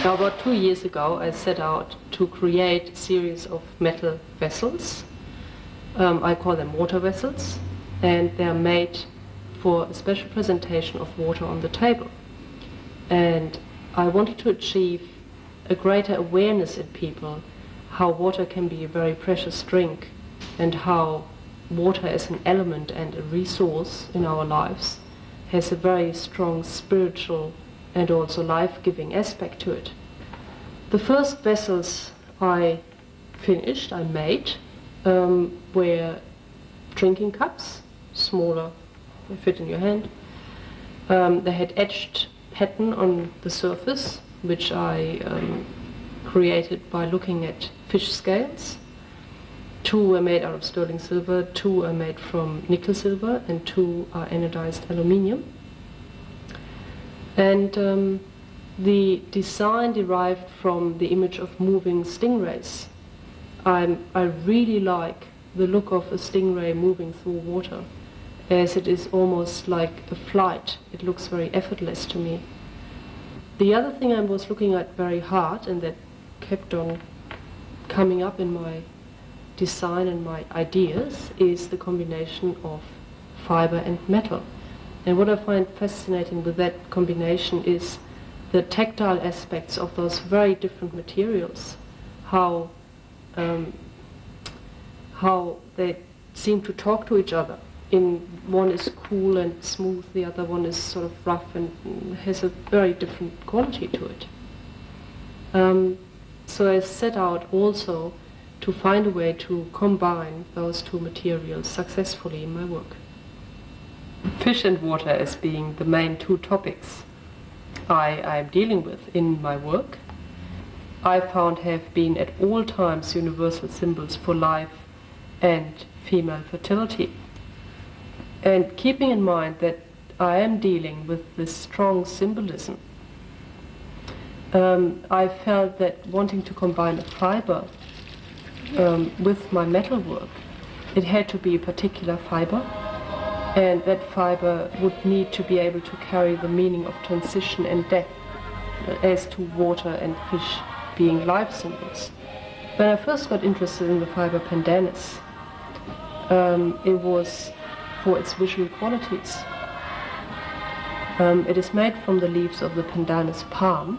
Now, about 2 years ago, I set out to create a series of metal vessels. I call them water vessels, and they're made for a special presentation of water on the table. And I wanted to achieve a greater awareness in people how water can be a very precious drink, and how water as an element and a resource in our lives has a very strong spiritual and also life-giving aspect to it. The first vessels I made, were drinking cups, smaller, they fit in your hand. They had etched pattern on the surface, which I created by looking at fish scales. 2 were made out of sterling silver, 2 are made from nickel silver, and 2 are anodized aluminium. And the design derived from the image of moving stingrays. I really like the look of a stingray moving through water, as it is almost like a flight. It looks very effortless to me. The other thing I was looking at very hard, and that kept on coming up in my design and my ideas, is the combination of fiber and metal. And what I find fascinating with that combination is the tactile aspects of those very different materials, how they seem to talk to each other. One is cool and smooth, the other one is sort of rough and has a very different quality to it. So I set out also to find a way to combine those 2 materials successfully in my work. Fish and water as being the main 2 topics I am dealing with in my work, I found have been at all times universal symbols for life and female fertility. And keeping in mind that I am dealing with this strong symbolism, I felt that wanting to combine a fiber with my metal work, it had to be a particular fiber, and that fiber would need to be able to carry the meaning of transition and death, as to water and fish being life symbols. When I first got interested in the fiber Pandanus, it was for its visual qualities. It is made from the leaves of the Pandanus palm,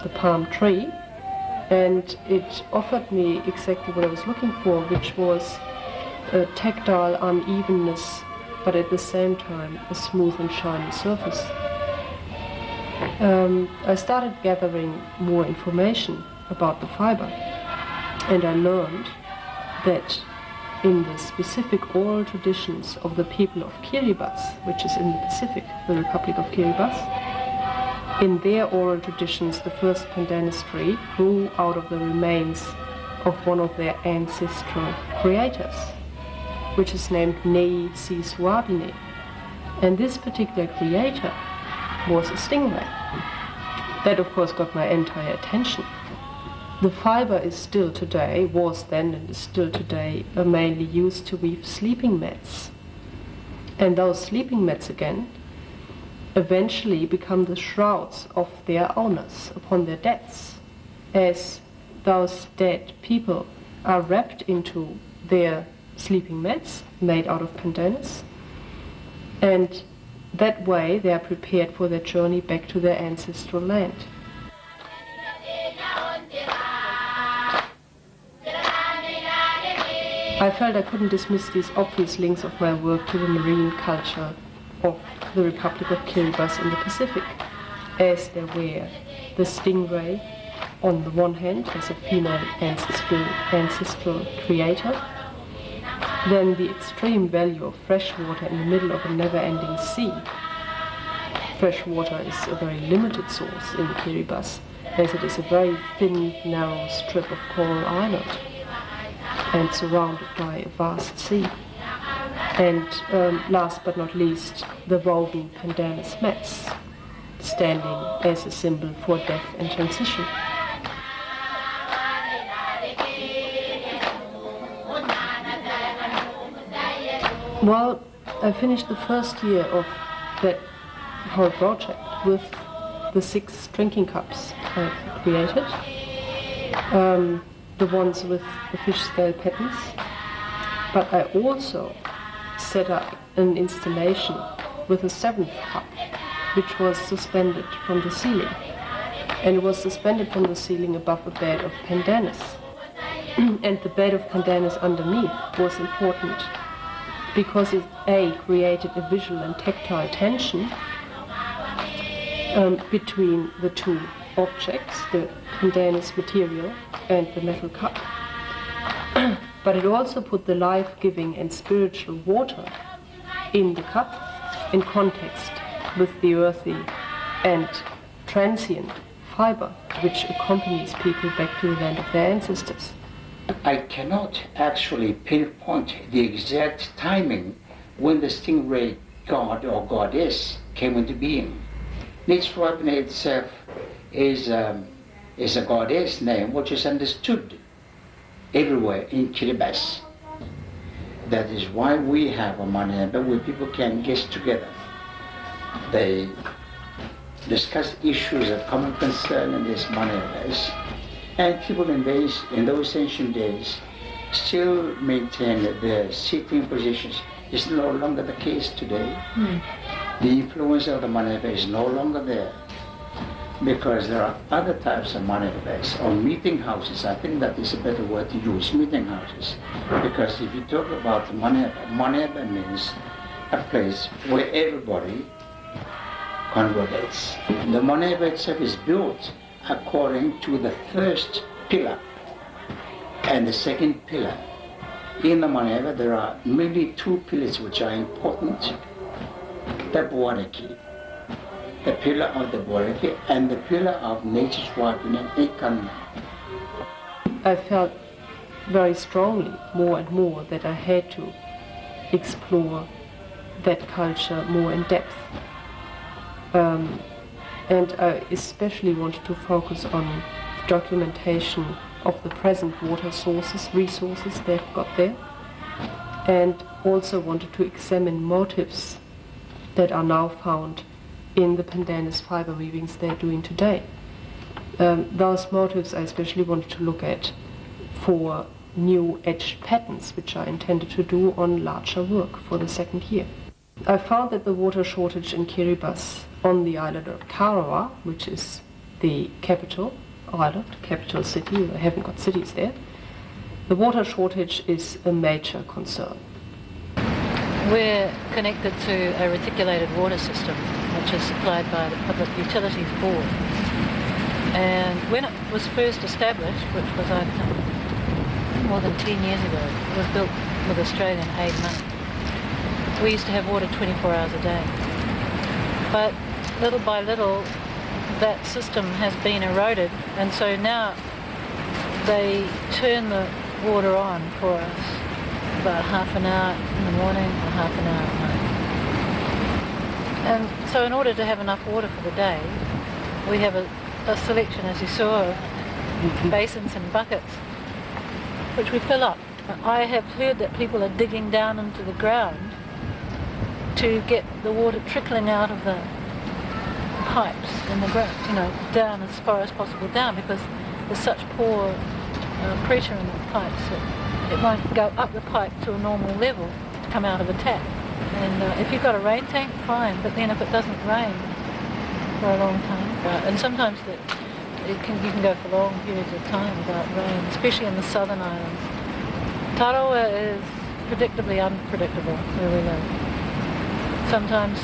the palm tree, and it offered me exactly what I was looking for, which was a tactile unevenness, but at the same time a smooth and shiny surface. I started gathering more information about the fiber, and I learned that in the specific oral traditions of the people of Kiribati, which is in the Pacific, the Republic of Kiribati, in their oral traditions, the first Pandanus tree grew out of the remains of one of their ancestral creators, which is named Nei Sisuabine. And this particular creator was a stingray. That, of course, got my entire attention. The fiber is still today, was then and is still today, mainly used to weave sleeping mats. And those sleeping mats, again, eventually become the shrouds of their owners upon their deaths, as those dead people are wrapped into their sleeping mats made out of Pandanus, and that way they are prepared for their journey back to their ancestral land. I felt I couldn't dismiss these obvious links of my work to the marine culture of the Republic of Kiribati in the Pacific, as there were the stingray on the one hand as a female ancestral creator, then the extreme value of fresh water in the middle of a never-ending sea. Fresh water is a very limited source in Kiribati, as it is a very thin, narrow strip of coral island and surrounded by a vast sea. And last but not least, the woven Pandanus mats, standing as a symbol for death and transition. Well, I finished the first year of that whole project with the 6 drinking cups. I created, the ones with the fish scale patterns, but I also set up an installation with a seventh cup, which was suspended from the ceiling. And it was suspended from the ceiling above a bed of Pandanus. And the bed of Pandanus underneath was important because it created a visual and tactile tension between the two objects, the Pandanus material and the metal cup. But it also put the life-giving and spiritual water in the cup in context with the earthy and transient fiber which accompanies people back to the land of their ancestors. I cannot actually pinpoint the exact timing when the stingray god or goddess came into being. Robin itself is a goddess name which is understood everywhere in Kiribati. That is why we have a maneba where people can get together. They discuss issues of common concern in these manebas, and people in those ancient days still maintain their sitting positions. It's no longer the case today. The influence of the maneba is no longer there, because there are other types of manebas or meeting houses. I think that is a better word to use, meeting houses, because if you talk about maneba means a place where everybody congregates. The maneba itself is built according to the first pillar and the second pillar. In the maneba there are mainly two pillars which are important: the Buareki, the pillar of the Buareki, and the pillar of nature's working and Ekan. I felt very strongly, more and more, that I had to explore that culture more in depth. And I especially wanted to focus on documentation of the present water sources, resources they've got there, and also wanted to examine motifs that are now found in the Pandanus fiber weavings they're doing today. Those motifs I especially wanted to look at for new etched patterns, which I intended to do on larger work for the second year. I found that the water shortage in Kiribati on the island of Tarawa, which is the capital island, capital city, they haven't got cities there, the water shortage is a major concern. We're connected to a reticulated water system, which is supplied by the Public Utilities Board. And when it was first established, which was, I think, more than 10 years ago, it was built with Australian aid money. We used to have water 24 hours a day. But little by little, that system has been eroded, and so now they turn the water on for us about half an hour in the morning and half an hour at night. And so in order to have enough water for the day, we have a selection, as you saw, of basins and buckets, which we fill up. I have heard that people are digging down into the ground to get the water trickling out of the pipes in the ground, down as far as possible down, because there's such poor pressure in the pipes that it won't go up the pipe to a normal level to come out of a tap. And if you've got a rain tank, fine, but then if it doesn't rain for a long time, and sometimes you can go for long periods of time without rain, especially in the southern islands. Tarawa is predictably unpredictable where we live. Sometimes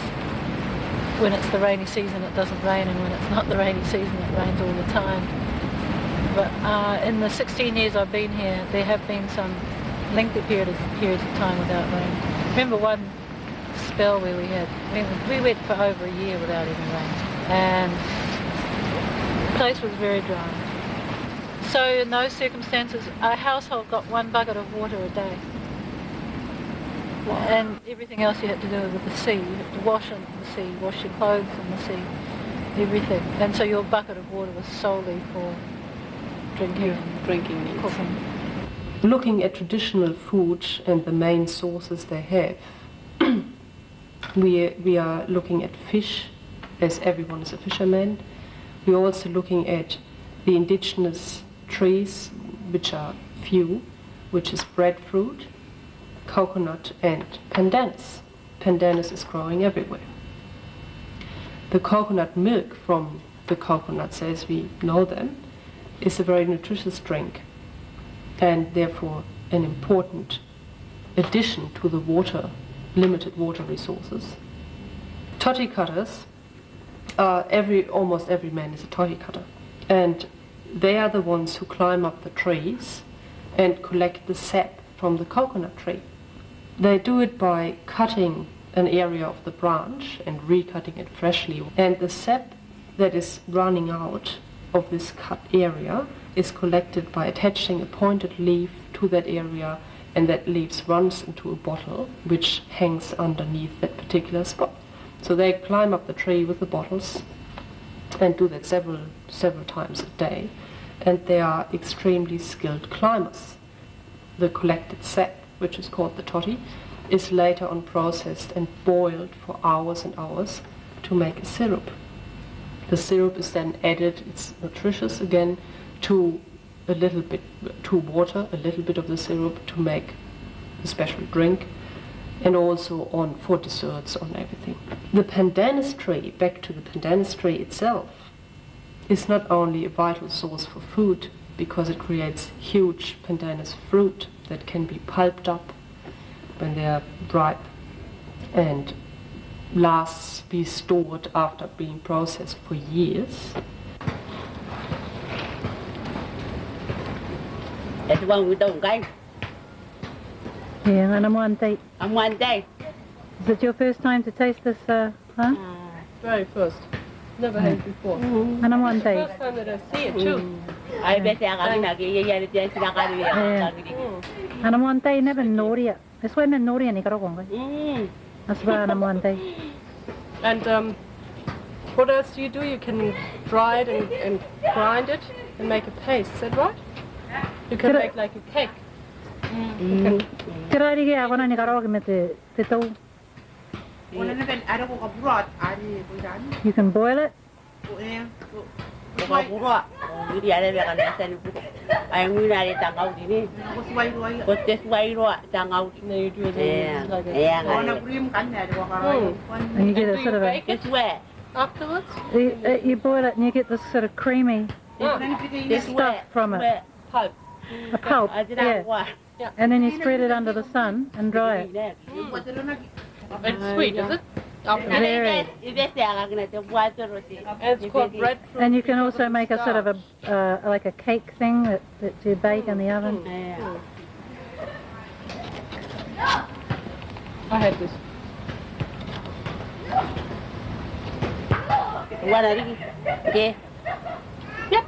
when it's the rainy season it doesn't rain, and when it's not the rainy season it rains all the time. But in the 16 years I've been here, there have been some lengthy periods of time without rain. Remember one spell where we went for over a year without any rain, and the place was very dry. So in those circumstances, our household got 1 bucket of water a day. Wow. And everything else you had to do with the sea. You had to wash in the sea, wash your clothes in the sea, everything. And so your bucket of water was solely for drinking needs. Cooking. Looking at traditional food and the main sources they have, we are looking at fish, as everyone is a fisherman. We're also looking at the indigenous trees, which are few, which is breadfruit, coconut and pandanus. Pandanus is growing everywhere. The coconut milk from the coconuts, as we know them, is a very nutritious drink and therefore an important addition to the limited water resources. Toti cutters, almost every man is a toti cutter, and they are the ones who climb up the trees and collect the sap from the coconut tree. They do it by cutting an area of the branch and recutting it freshly, and the sap that is running out of this cut area is collected by attaching a pointed leaf to that area, and that leaf runs into a bottle which hangs underneath that particular spot. So they climb up the tree with the bottles and do that several times a day, and they are extremely skilled climbers. The collected sap, which is called the toti, is later on processed and boiled for hours and hours to make a syrup. The syrup is then added, it's nutritious again, to water, a little bit of the syrup to make a special drink, and also for desserts, on everything. The pandanus tree, back to the pandanus tree itself, is not only a vital source for food because it creates huge pandanus fruit that can be pulped up when they are ripe and be stored after being processed for years. That's one we don't like. Yeah, and I'm one day. I'm one day. Is it your first time to taste this, huh? Very first. Never had it before. And I'm one day. First time that I see it too. I bet I'm not going to And I'm one day never Noria. That's why I'm Noria and Nicaragua. That's why I'm one day. And what else do? You can dry it and grind it and make a paste, is that right? You can make like a cake. Tira ri ga wana Nicaragua me te tau. You can boil it. And you get a sort of a... Afterwards? You boil it and you get this sort of creamy stuff from it. Pulp. A pulp, yeah. And then you spread it under the sun and dry it. It's sweet, is it? Very. And it's called breadfruit. And you can also make a sort of a like a cake thing that you bake in the oven. I had this. Yeah. Yep.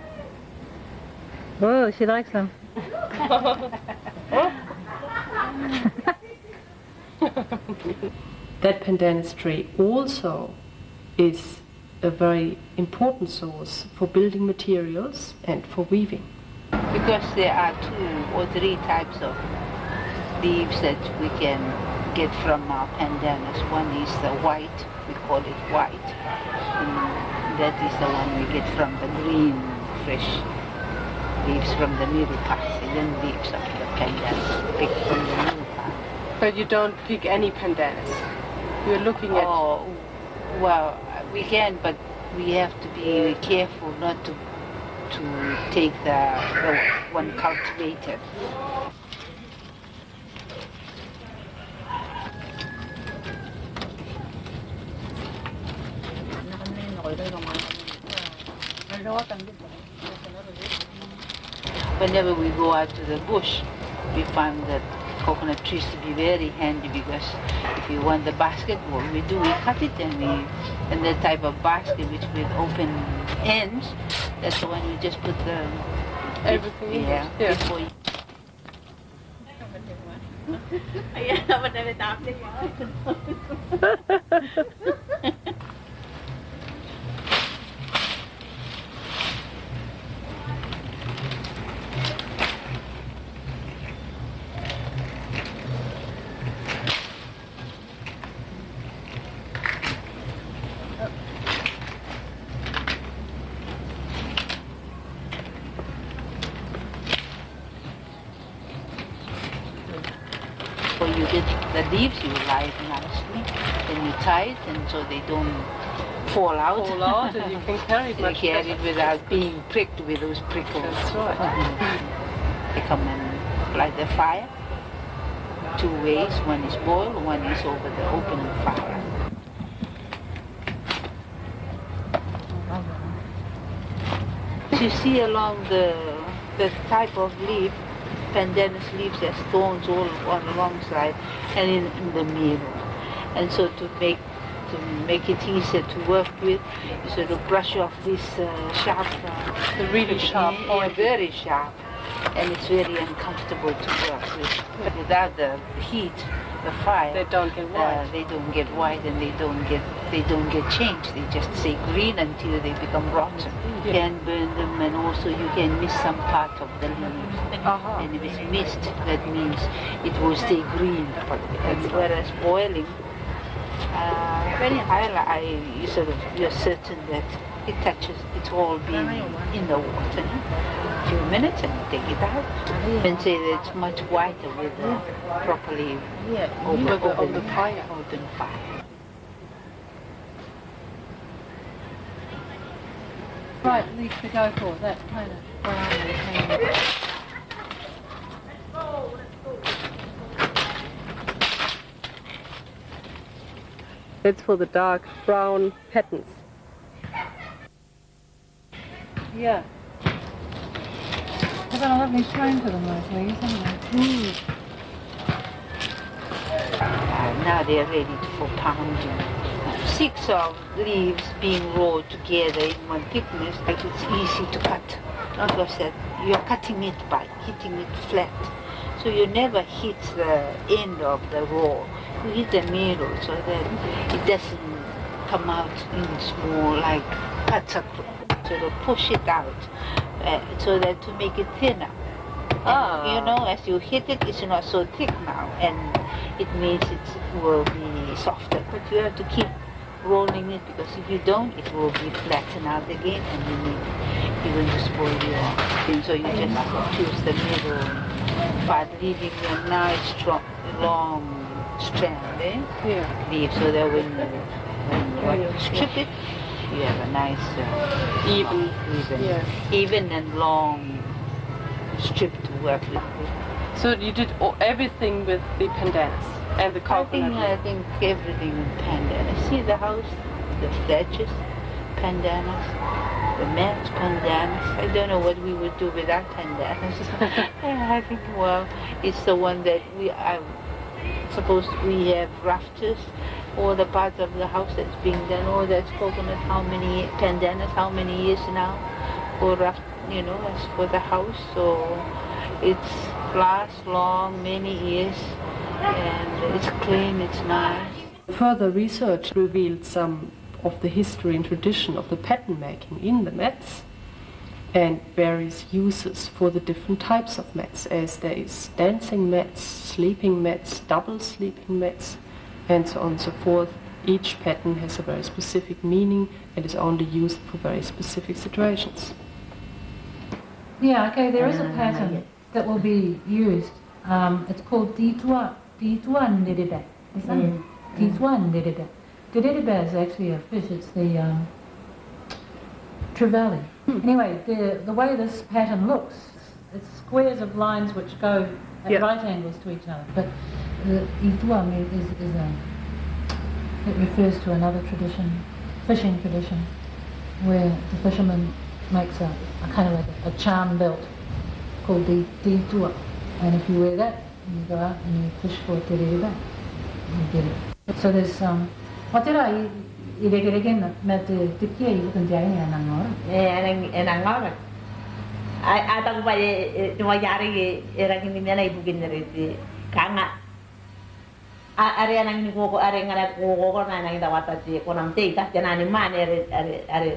Oh, she likes them. That pandanus tree also is a very important source for building materials and for weaving. Because there are 2 or 3 types of leaves that we can get from our pandanus. One is the white, we call it white, and that is the one we get from the green, fresh leaves from the middle part, and then leaves of the pandanus picked from the middle part. But you don't pick any pandanus. You're looking at... Oh, well, we can, but we have to be careful not to take the one cultivated. Whenever we go out to the bush, we find that coconut trees to be very handy, because if you want the basket, what we do, we cut it and that type of basket which with open ends, that's the one we just put the everything in it. Yeah. Before you. the leaves, you lie it nicely, then you tie it, and so they don't fall out. And you can carry it You much carry better. it without being pricked with those prickles. That's right. They come and light the fire. 2 ways, one is boil, one is over the open fire. You see along the type of leaf, Pandanus leaves, there's thorns all on one side and in the middle. And so to make it easier to work with, you sort of brush off this sharp, The really sharp point. very sharp, and it's very uncomfortable to work with. But without the heat, the fire, They don't get white. they don't get white, and they don't get changed. They just stay green until they become rotten. You can burn them, and also you can miss some part of the leaves. Uh-huh. And if it's missed, that means it will stay green. And whereas boiling, very high, you're certain that it's all been in the water. A few minutes and you take it out. And say that it's much whiter with properly open fire. Right, leaf to go for, that kind of brown and tan. That's for the dark brown patterns. Yeah. They've got a lovely tone to them, those leaves, haven't they? Now they're ready for pounding. 6 of leaves being rolled together in one thickness, like it's easy to cut. Because that you're cutting it by hitting it flat. So you never hit the end of the roll. You hit the middle so that it doesn't come out in small, like cuts. Sort of push it out so that to make it thinner. And, as you hit it, it's not so thick now, and it means it will be softer. But you have to keep rolling it, because if you don't, it will be flattened out again, and you're going to spoil your thing. So you just choose the middle part, leaving a nice, strong, long strand, leave, so that when you strip it, you have a nice, even and long strip to work with. So you did everything with the pandanus and the coconut. I think everything in Pandanus. See the house, the fletches, Pandanus, the mats, Pandanus. I don't know what we would do without Pandanus. I think, well, it's the one that I suppose we have rafters, or the parts of the house that's being done, or that's coconut, Pandanus, how many years now, for as for the house. So it's lasts long, many years, and it's clean, it's nice. Further research revealed some of the history and tradition of the pattern making in the mats, and various uses for the different types of mats, as there is dancing mats, sleeping mats, double sleeping mats, and so on and so forth. Each pattern has a very specific meaning and is only used for very specific situations. Yeah, okay, there is a pattern that will be used. It's called D2 Nidida. D2 Nidida. Nidida is actually a fish, it's the trevally. Anyway, the way this pattern looks, it's squares of lines which go at right angles to each other. But the D2 it refers to another tradition, fishing tradition, where the fisherman makes a kind of like a charm belt called the D2. And if you wear that, you go out and you fish for te rere back, you get it. So there's Watera i met the kia you can jay and angora. And angora. I don't buy it yari eragimina buginere kanga. Are nang ko are ngara ko na nang dawata ti ko nam te ta jana ni man are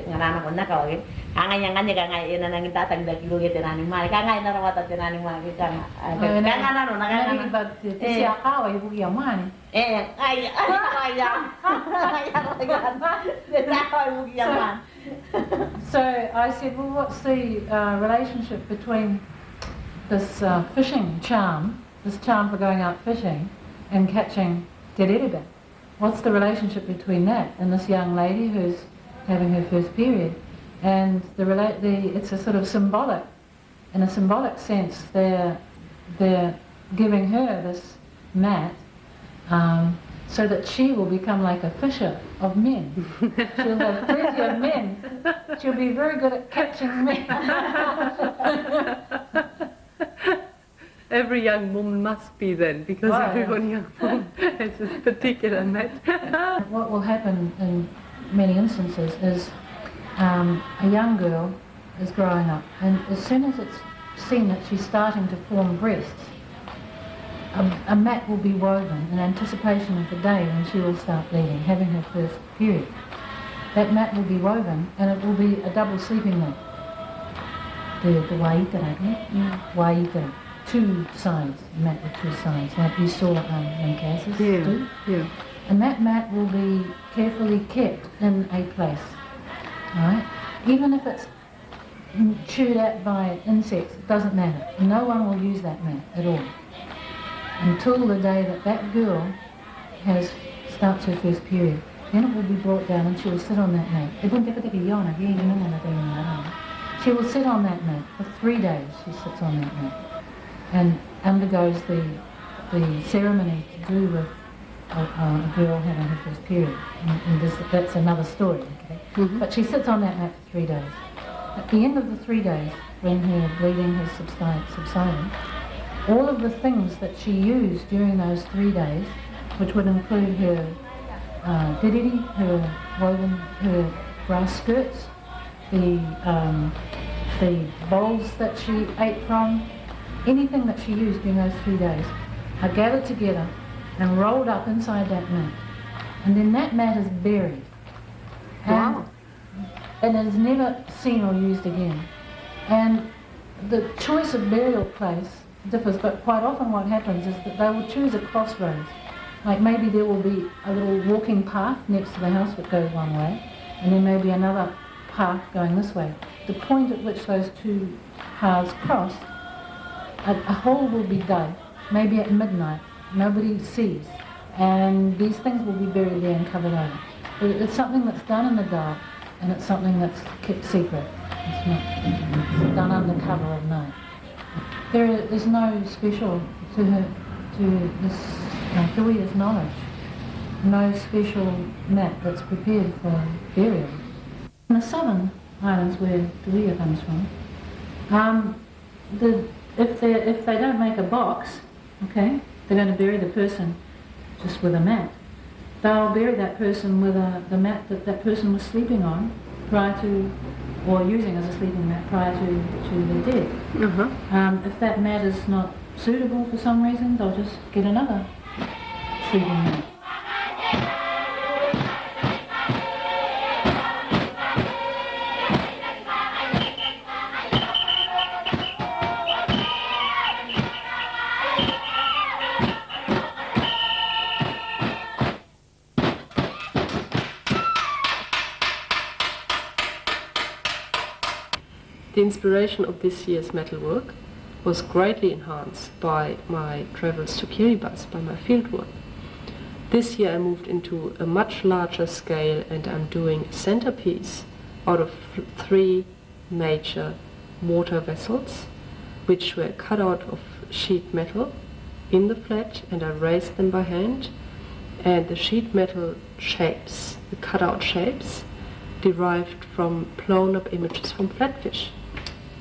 ngana ko nakawage anga nyanga kanga ina nang tatang da kilo get na ni man kanga ina rawata jana ni man kanga kanga na no na but ti sia ka wa ibu ya man ay So I said, well, what's the relationship between this fishing charm, this charm for going out fishing, and catching te rereba. What's the relationship between that and this young lady who's having her first period? And it's a sort of symbolic, in a symbolic sense, they're giving her this mat so that she will become like a fisher of men. She'll have plenty of men. She'll be very good at catching men. Every young woman must be then, because every young woman has this particular mat. What will happen in many instances is a young girl is growing up, and as soon as it's seen that she's starting to form breasts, a mat will be woven in anticipation of the day when she will start bleeding, having her first period. That mat will be woven, and it will be a double sleeping mat. The waitara, two sides, a mat with two sides, like you saw Mancasas do. Yeah. And that mat will be carefully kept in a place, right? Even if it's chewed at by insects, it doesn't matter. No one will use that mat at all until the day that that girl starts her first period. Then it will be brought down and she will sit on that mat. She will sit on that mat for 3 days. She sits on that mat and undergoes the ceremony to do with a girl having her first period. And that's another story, okay? Mm-hmm. But she sits on that mat for 3 days. At the end of the 3 days, when her bleeding has subsided, all of the things that she used during those 3 days, which would include her diriri, her grass skirts, the bowls that she ate from, anything that she used during those 3 days, are gathered together and rolled up inside that mat. And then that mat is buried. Wow. And it is never seen or used again. And the choice of burial place differs, but quite often what happens is that they will choose a crossroads. Like maybe there will be a little walking path next to the house that goes one way, and then maybe another path going this way. The point at which those two paths cross, a hole will be dug, maybe at midnight, nobody sees, and these things will be buried there and covered over. It's something that's done in the dark, and it's something that's kept secret. It's done under cover of night. There is no special to this Tuia's knowledge, no special mat that's prepared for burial. In the southern islands where Tuia comes from, if they don't make a box, okay, they're going to bury the person just with a mat. They'll bury that person with the mat that person was sleeping on prior to, or using as a sleeping mat prior to their death. Uh-huh. If that mat is not suitable for some reason, they'll just get another sleeping mat. The inspiration of this year's metalwork was greatly enhanced by my travels to Kiribati, by my fieldwork. This year I moved into a much larger scale, and I'm doing a centerpiece out of 3 major water vessels, which were cut out of sheet metal in the flat, and I raised them by hand. And the sheet metal shapes, the cutout shapes, derived from blown up images from flatfish.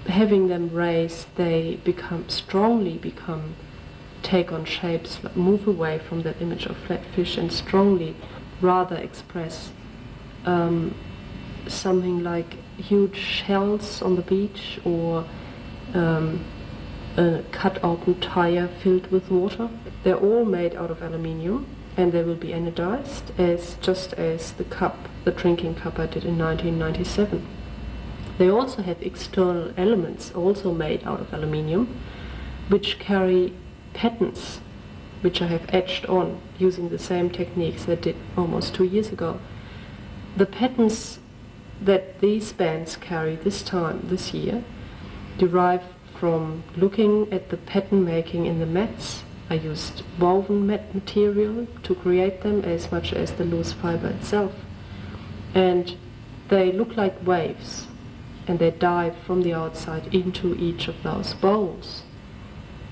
Having them raised, they take on shapes, move away from that image of flatfish, and strongly rather express something like huge shells on the beach, or a cut open tire filled with water. They're all made out of aluminium, and they will be anodized, just as the drinking cup I did in 1997. They also have external elements also made out of aluminium, which carry patterns, which I have etched on using the same techniques I did almost 2 years ago. The patterns that these bands carry this year, derive from looking at the pattern making in the mats I used woven material to create them as much as the loose fiber itself. And they look like waves, and they dive from the outside into each of those bowls.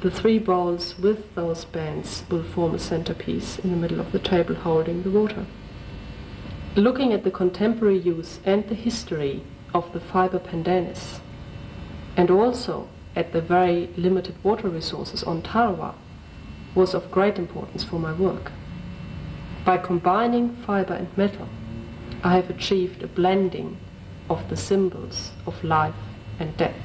The 3 bowls with those bands will form a centerpiece in the middle of the table holding the water. Looking at the contemporary use and the history of the fiber Pandanus, and also at the very limited water resources on Tarawa, was of great importance for my work. By combining fiber and metal, I have achieved a blending of the symbols of life and death.